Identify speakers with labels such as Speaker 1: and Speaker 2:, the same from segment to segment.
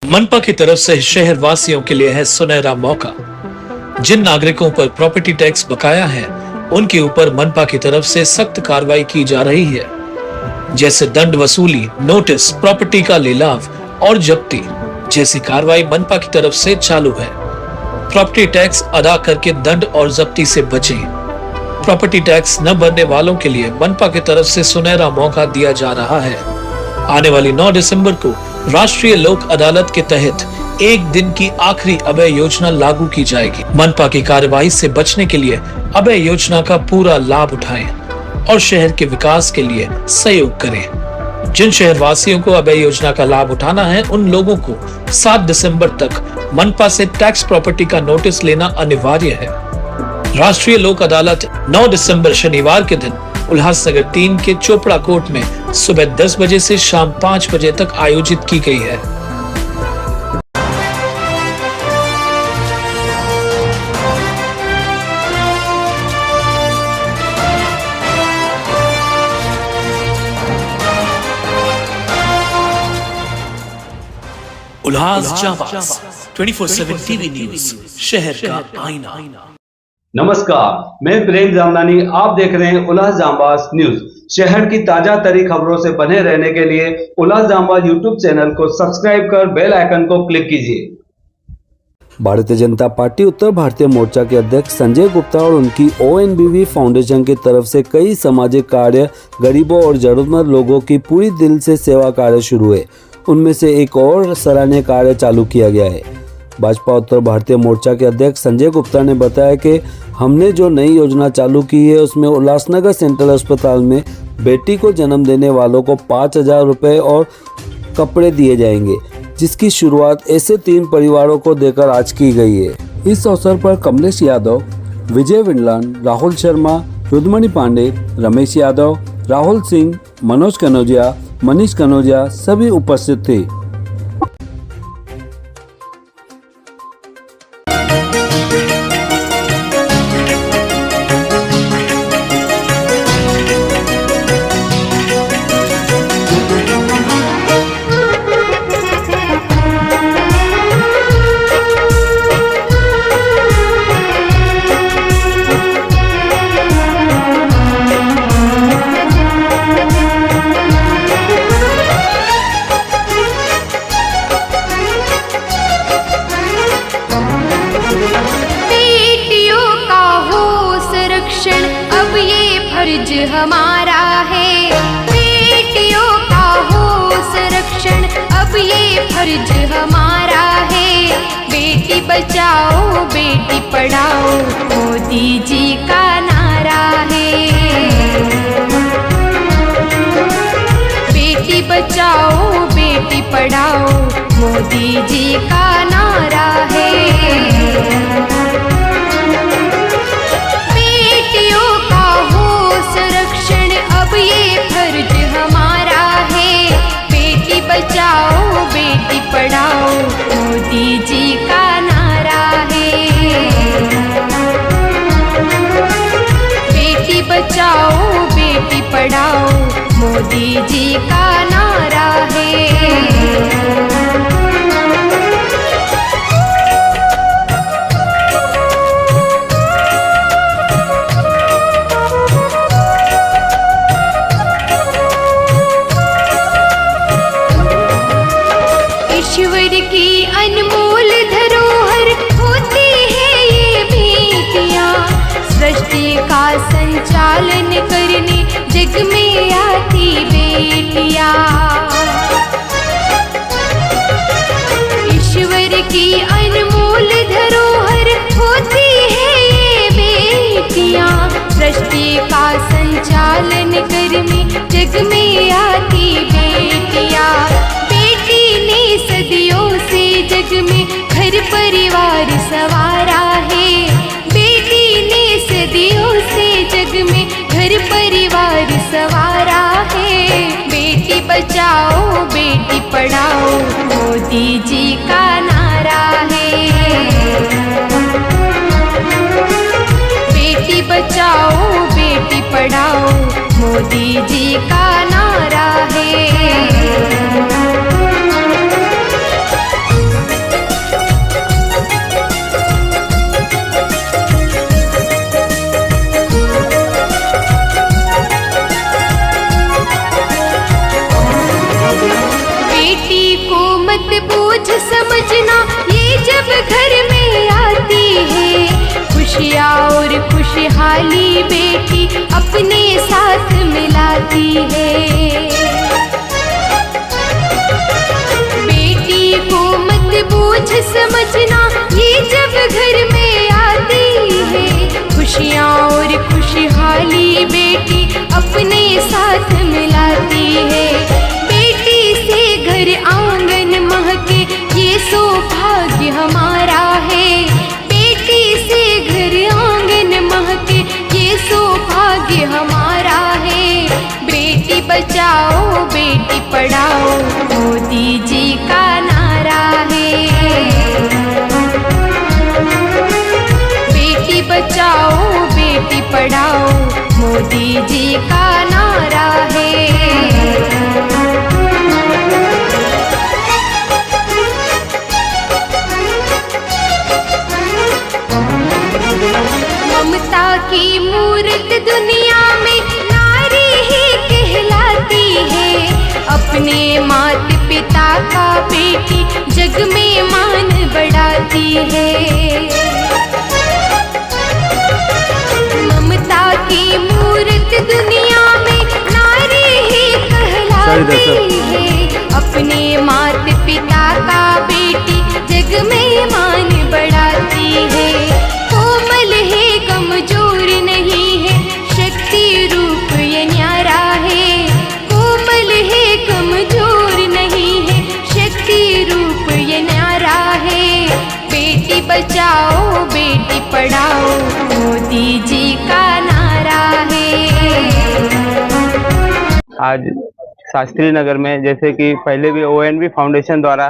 Speaker 1: मनपा की तरफ से शहर वासियों के लिए है सुनहरा मौका। जिन नागरिकों पर प्रॉपर्टी टैक्स बकाया है, उनके ऊपर मनपा की तरफ से सख्त कार्रवाई की जा रही है, जैसे दंड वसूली, नोटिस, प्रॉपर्टी का लिलाव और जब्ती जैसी कार्रवाई मनपा की तरफ से चालू है। प्रॉपर्टी टैक्स अदा करके दंड और जब्ती से बचें। प्रॉपर्टी टैक्स न भरने वालों के लिए मनपा की तरफ से सुनहरा मौका दिया जा रहा है। आने वाली 9 दिसंबर को राष्ट्रीय लोक अदालत के तहत एक दिन की आखिरी अभय योजना लागू की जाएगी। मनपा की कार्रवाई से बचने के लिए अभय योजना का पूरा लाभ उठाएं और शहर के विकास के लिए सहयोग करें। जिन शहर वासियों को अभय योजना का लाभ उठाना है, उन लोगों को 7 दिसंबर तक मनपा से टैक्स प्रॉपर्टी का नोटिस लेना अनिवार्य है। राष्ट्रीय लोक अदालत 9 दिसंबर शनिवार के दिन उल्लासनगर 3 के चोपड़ा कोर्ट में सुबह 10 बजे से शाम 5 बजे तक आयोजित की गई है। उल्लास जाबाज 24/7 टीवी न्यूज, शहर का आईना।
Speaker 2: नमस्कार, मैं प्रेम जामदानी, आप देख रहे हैं उल्लास जाबाज न्यूज। शहर की ताजा तरीन खबरों से बने रहने के लिए उल्लास जाबाज यूट्यूब चैनल को सब्सक्राइब कर बेल आइकन को क्लिक कीजिए।
Speaker 3: भारतीय जनता पार्टी उत्तर भारतीय मोर्चा के अध्यक्ष संजय गुप्ता और उनकी ONBV फाउंडेशन की तरफ से कई सामाजिक कार्य, गरीबों और जरूरतमंद लोगों की पूरी दिल से सेवा कार्य शुरू हुए। उनमें से एक और सराहनीय कार्य चालू किया गया है। भाजपा उत्तर भारतीय मोर्चा के अध्यक्ष संजय गुप्ता ने बताया कि हमने जो नई योजना चालू की है, उसमें उल्लासनगर सेंट्रल अस्पताल में बेटी को जन्म देने वालों को 5,000 रुपये और कपड़े दिए जाएंगे, जिसकी शुरुआत ऐसे 3 परिवारों को देकर आज की गई है। इस अवसर पर कमलेश यादव, विजय विंडलान, राहुल शर्मा, रुद्रमणि पांडे, रमेश यादव, राहुल सिंह, मनोज कनौजिया, मनीष कनौजिया सभी उपस्थित थे।
Speaker 4: अब ये फर्ज हमारा है, बेटियों का हो संरक्षण, अब ये फर्ज हमारा है। बेटी बचाओ बेटी पढ़ाओ मोदी जी का नारा है। बेटी बचाओ बेटी पढ़ाओ मोदी जी का नारा है। अब ये फर्ज हमारा है, बेटी बचाओ बेटी पढ़ाओ मोदी जी का नारा है। बेटी बचाओ बेटी पढ़ाओ मोदी जी का नारा है। ईश्वर की अनमोल धरोहर होती है ये बेटियां, सृष्टि का संचालन करने जग में आती बेटियां। ईश्वर की अनमोल धरोहर होती है ये बेटियां, सृष्टि का संचालन करने जग में आती बेटियां। सदियों से जग में घर परिवार सवारा है, बेटी ने सदियों से जग में घर परिवार सवारा है। बेटी बचाओ बेटी पढ़ाओ मोदी जी का नारा है। बेटी बचाओ बेटी पढ़ाओ मोदी जी का नारा है। बूझ समझना ये जब घर में आती है, खुशियाँ और खुशहाली बेटी अपने साथ मिलाती है। बेटी को मत बूझ समझना ये जब घर में आती है, खुशियाँ और खुशहाली बेटी अपने साथ मिलाती है। बेटी से घर आंगन महके ये सौभाग्य हमारा है, बेटी से घर आंगन महके ये सौभाग्य हमारा है। बेटी बचाओ बेटी पढ़ाओ मोदी जी का नारा है। बेटी बचाओ बेटी पढ़ाओ मोदी जी का नारा है। ममता की मूर्त दुनिया में नारी ही कहलाती है, अपने माता पिता का बेटी जग में मान बढ़ाती है। ममता की मूर्त दुनिया में नारी ही कहलाती है, अपने माता पिता का बेटी जग में मान बढ़ाती है। कोमल है कमजोर नहीं है, शक्ति रूप ये न्यारा है। कोमल है कमजोर नहीं है, शक्ति रूप ये न्यारा है। बेटी बचाओ बेटी पढ़ाओ मोदी जी का नारा है।
Speaker 5: आज शास्त्री नगर में, जैसे कि पहले भी ONV फाउंडेशन द्वारा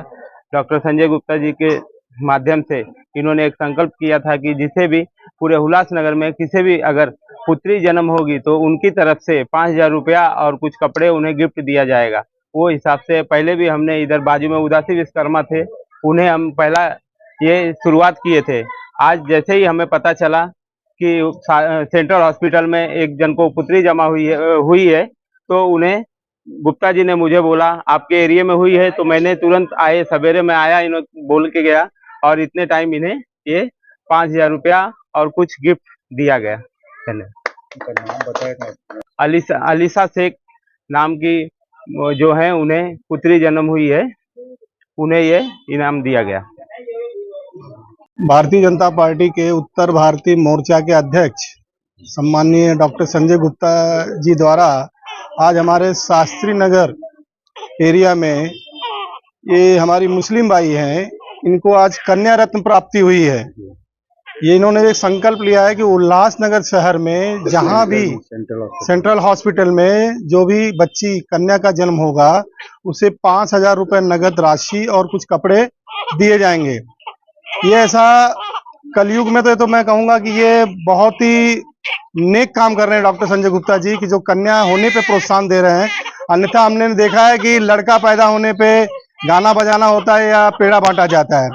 Speaker 5: डॉक्टर संजय गुप्ता जी के माध्यम से इन्होंने एक संकल्प किया था कि जिसे भी पूरे उल्लासनगर में किसी भी अगर पुत्री जन्म होगी तो उनकी तरफ से 5,000 रुपया और कुछ कपड़े उन्हें गिफ्ट दिया जाएगा। वो हिसाब से पहले भी हमने इधर बाजू में उदासी विश्वकर्मा थे, उन्हें हम पहला ये शुरुआत किए थे। आज जैसे ही हमें पता चला कि सेंट्रल हॉस्पिटल में एक जन को पुत्री जमा हुई है तो उन्हें गुप्ता जी ने मुझे बोला आपके एरिया में हुई है, तो मैंने तुरंत आए, सवेरे में आया, इन्होंने बोल के गया और इतने टाइम इन्हें ये 5,000 रुपया और कुछ गिफ्ट दिया गया। अलीसा शेख नाम की जो है उन्हें पुत्री जन्म हुई है, उन्हें ये इनाम दिया गया।
Speaker 6: भारतीय जनता पार्टी के उत्तर भारतीय मोर्चा के अध्यक्ष सम्माननीय डॉक्टर संजय गुप्ता जी द्वारा आज हमारे शास्त्री नगर एरिया में ये हमारी मुस्लिम भाई हैं, इनको आज कन्या रत्न प्राप्ति हुई है। ये इन्होंने एक संकल्प लिया है कि उल्लासनगर शहर में जहां भी सेंट्रल हॉस्पिटल में जो भी बच्ची कन्या का जन्म होगा उसे 5,000 रुपए नगद राशि और कुछ कपड़े दिए जाएंगे। ये ऐसा कलयुग में तो मैं कहूंगा कि ये बहुत ही नेक काम कर रहे हैं डॉक्टर संजय गुप्ता जी की, जो कन्या होने पे प्रोत्साहन दे रहे हैं। अन्यथा हमने देखा है कि लड़का पैदा होने पे गाना बजाना होता है या पेड़ा बांटा जाता है,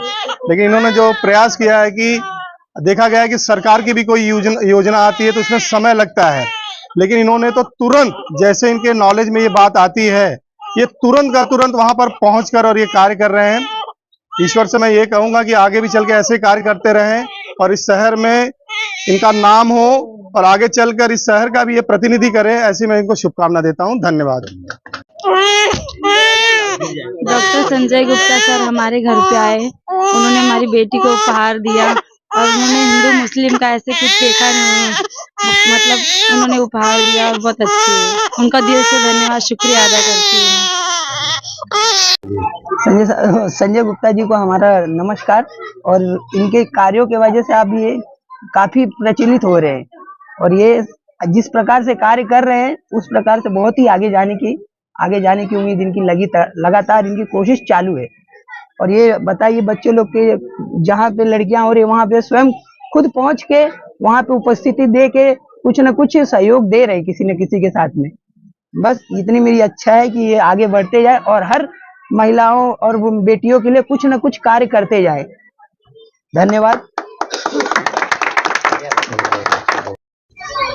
Speaker 6: लेकिन इन्होंने जो प्रयास किया है कि देखा गया है कि सरकार की भी कोई योजना आती है तो उसमें समय लगता है, लेकिन इन्होंने तो तुरंत, जैसे इनके नॉलेज में ये बात आती है, ये तुरंत का तुरंत वहां पर पहुंचकर और ये कार्य कर रहे हैं। ईश्वर से मैं ये कहूंगा कि आगे भी चल के ऐसे कार्य करते रहें और इस शहर में इनका नाम हो और आगे चलकर इस शहर का भी ये प्रतिनिधि करें, ऐसी मैं इनको शुभकामना देता हूं। धन्यवाद।
Speaker 7: डॉक्टर संजय गुप्ता सर हमारे घर पे आए, उन्होंने हमारी बेटी को उपहार दिया और उन्होंने हिंदू मुस्लिम का ऐसे कुछ देखा नहीं, मतलब उन्होंने उपहार दिया और बहुत अच्छी है। उनका दिल से धन्यवाद, शुक्रिया अदा करती हूँ।
Speaker 8: संजय गुप्ता जी को हमारा नमस्कार। और इनके कार्यों के वजह से आप ये काफी प्रचलित हो रहे हैं और ये जिस प्रकार से कार्य कर रहे हैं उस प्रकार से बहुत ही आगे जाने की उम्मीद इनकी लगातार इनकी कोशिश चालू है। और ये बताइए बच्चे लोग के जहाँ पे लड़कियां हो रही है वहां पे स्वयं खुद पहुंच के वहां पे उपस्थिति दे के कुछ न कुछ सहयोग दे रहे किसी न किसी के साथ में। बस इतनी मेरी अच्छा है कि ये आगे बढ़ते जाए और हर महिलाओं और बेटियों के लिए कुछ न कुछ कार्य करते जाए। धन्यवाद।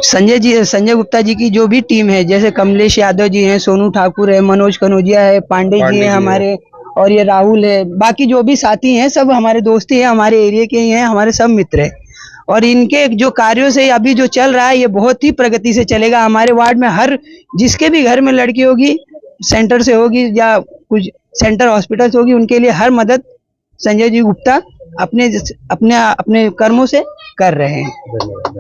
Speaker 8: संजय गुप्ता जी की जो भी टीम है, जैसे कमलेश यादव जी हैं, सोनू ठाकुर है, मनोज कनौजिया है, पांडे जी हैं हमारे, और ये राहुल है, बाकी जो भी साथी हैं सब हमारे दोस्त ही हैं, हमारे एरिया के ही हैं, हमारे सब मित्र हैं। और इनके जो कार्यों से अभी जो चल रहा है ये बहुत ही प्रगति से चलेगा। हमारे वार्ड में हर जिसके भी घर में लड़की होगी, सेंटर से होगी या कुछ सेंटर हॉस्पिटल से होगी, उनके लिए हर मदद संजय जी गुप्ता अपने अपने अपने कर्मों से कर रहे हैं।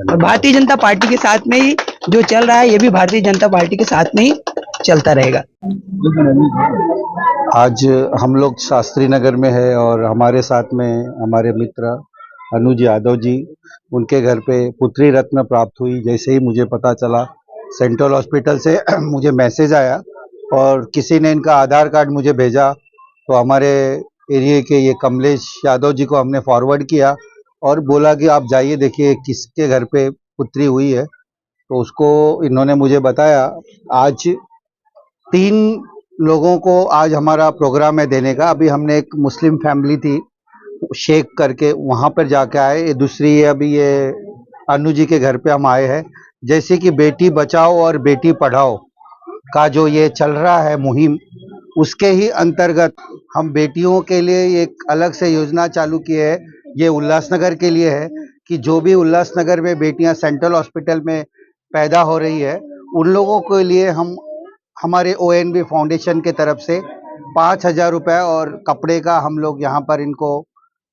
Speaker 8: और भारतीय जनता पार्टी के साथ में ही जो चल रहा है ये भी भारतीय जनता पार्टी के साथ में ही चलता रहेगा।
Speaker 9: आज हम लोग शास्त्री नगर में है और हमारे साथ में हमारे मित्र अनुज यादव जी, उनके घर पे पुत्री रत्न प्राप्त हुई। जैसे ही मुझे पता चला सेंट्रल हॉस्पिटल से मुझे मैसेज आया और किसी ने इनका आधार कार्ड मुझे भेजा, तो हमारे एरिया के ये कमलेश यादव जी को हमने फॉरवर्ड किया और बोला कि आप जाइए देखिए किसके घर पे पुत्री हुई है। तो उसको इन्होंने मुझे बताया। आज 3 लोगों को आज हमारा प्रोग्राम है देने का। अभी हमने एक मुस्लिम फैमिली थी शेख करके, वहाँ पर जाके आए। ये दूसरी है अभी ये अनु जी के घर पे हम आए हैं। जैसे कि बेटी बचाओ और बेटी पढ़ाओ का जो ये चल रहा है मुहिम, उसके ही अंतर्गत हम बेटियों के लिए एक अलग से योजना चालू किए है। ये उल्लासनगर के लिए है कि जो भी उल्लासनगर में बेटियां सेंट्रल हॉस्पिटल में पैदा हो रही है, उन लोगों के लिए हम हमारे ONB फाउंडेशन के तरफ से 5,000 रुपये और कपड़े का हम लोग यहाँ पर इनको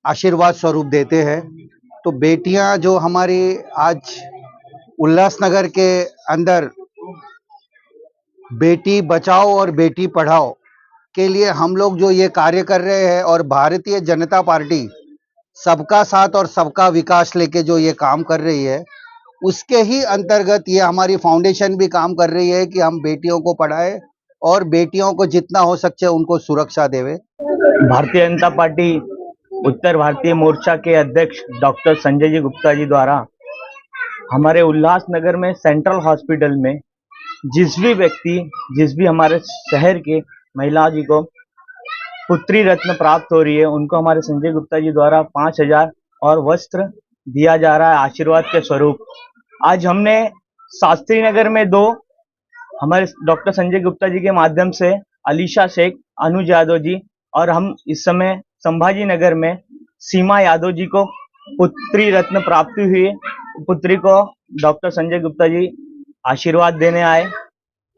Speaker 9: आशीर्वाद स्वरूप देते हैं। तो बेटियां जो हमारी आज उल्लासनगर के अंदर बेटी बचाओ और बेटी पढ़ाओ के लिए हम लोग जो ये कार्य कर रहे हैं, और भारतीय जनता पार्टी सबका साथ और सबका विकास लेके जो ये काम कर रही है, उसके ही अंतर्गत ये हमारी फाउंडेशन भी काम कर रही है कि हम बेटियों को पढ़ाएं और बेटियों को जितना हो सके उनको सुरक्षा देवे।
Speaker 5: भारतीय जनता पार्टी उत्तर भारतीय मोर्चा के अध्यक्ष डॉक्टर संजय जी गुप्ता जी द्वारा हमारे उल्लासनगर में सेंट्रल हॉस्पिटल में जिस भी हमारे शहर के महिला जी को पुत्री रत्न प्राप्त हो रही है, उनको हमारे संजय गुप्ता जी द्वारा 5,000 और वस्त्र दिया जा रहा है आशीर्वाद के स्वरूप। आज हमने शास्त्री नगर में 2 हमारे डॉक्टर संजय गुप्ता जी के माध्यम से अलीशा शेख, अनुज यादव जी, और हम इस समय संभाजी नगर में सीमा यादव जी को पुत्री रत्न प्राप्ति हुई। पुत्री को डॉक्टर संजय गुप्ता जी आशीर्वाद देने आए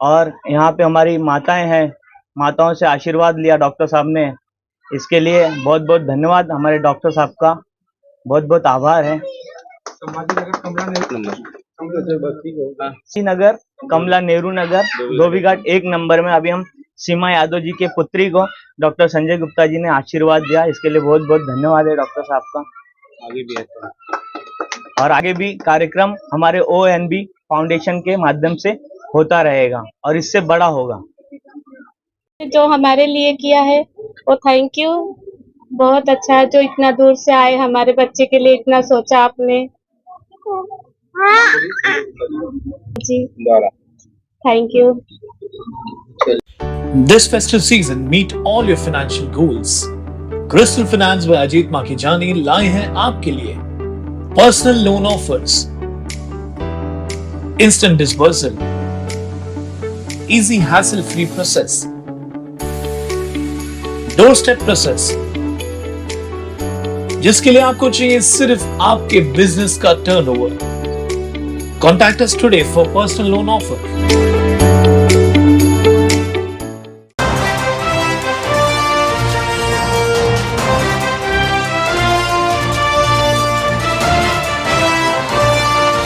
Speaker 5: और यहाँ पे हमारी माताएं हैं, माताओं से आशीर्वाद लिया डॉक्टर साहब ने। इसके लिए बहुत बहुत धन्यवाद, हमारे डॉक्टर साहब का बहुत बहुत आभार है। नगर कमला नेहरू नगर 2 नंबर में अभी हम सीमा यादव जी के पुत्री को डॉक्टर संजय गुप्ता जी ने आशीर्वाद दिया। इसके लिए बहुत बहुत धन्यवाद है डॉक्टर साहब का। आगे भी है और आगे भी कार्यक्रम हमारे ONB फाउंडेशन के माध्यम से होता रहेगा और इससे बड़ा होगा।
Speaker 10: जो हमारे लिए किया है वो थैंक यू, बहुत अच्छा है। जो इतना दूर से आए, हमारे बच्चे के लिए इतना सोचा आपने जी, thank you.
Speaker 1: This festive season, meet all your financial goals. Crystal Finance by Ajit Makijani लाए हैं आपके लिए personal loan offers, instant disbursal, easy hassle-free process, doorstep process, जिसके लिए आपको चाहिए सिर्फ आपके बिजनेस का turnover. Contact us today for personal loan offer.